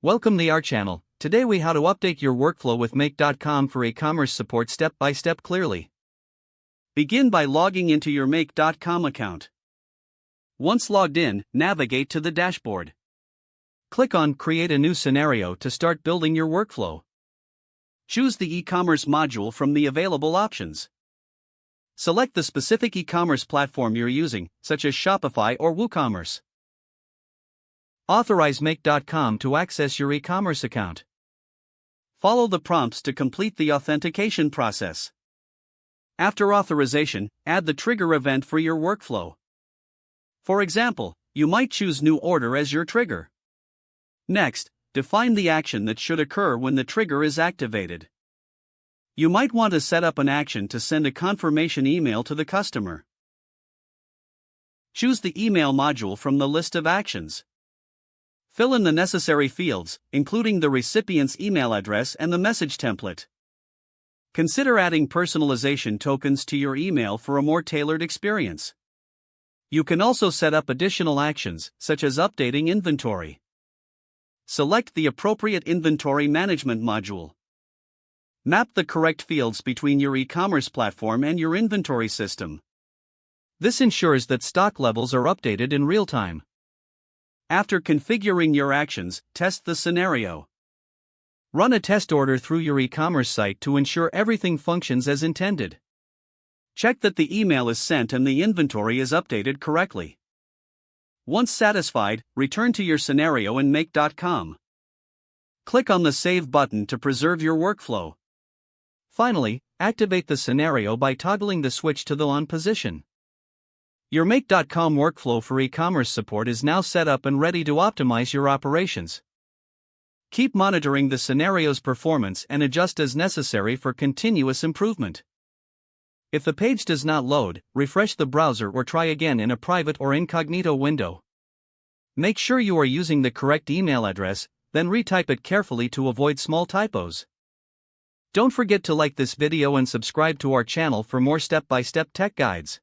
Welcome to our channel. Today we how to update your workflow with Make.com for e-commerce support step by step clearly. Begin by logging into your Make.com account. Once logged in, navigate to the dashboard. Click on Create a new scenario to start building your workflow. Choose the e-commerce module from the available options. Select the specific e-commerce platform you're using, such as Shopify or WooCommerce. Authorize Make.com to access your e-commerce account. Follow the prompts to complete the authentication process. After authorization, add the trigger event for your workflow. For example, you might choose New Order as your trigger. Next, define the action that should occur when the trigger is activated. You might want to set up an action to send a confirmation email to the customer. Choose the email module from the list of actions. Fill in the necessary fields, including the recipient's email address and the message template. Consider adding personalization tokens to your email for a more tailored experience. You can also set up additional actions, such as updating inventory. Select the appropriate inventory management module. Map the correct fields between your e-commerce platform and your inventory system. This ensures that stock levels are updated in real time. After configuring your actions, test the scenario. Run a test order through your e-commerce site to ensure everything functions as intended. Check that the email is sent and the inventory is updated correctly. Once satisfied, return to your scenario in Make.com. Click on the Save button to preserve your workflow. Finally, activate the scenario by toggling the switch to the on position. Your Make.com workflow for e-commerce support is now set up and ready to optimize your operations. Keep monitoring the scenario's performance and adjust as necessary for continuous improvement. If the page does not load, refresh the browser or try again in a private or incognito window. Make sure you are using the correct email address, then retype it carefully to avoid small typos. Don't forget to like this video and subscribe to our channel for more step-by-step tech guides.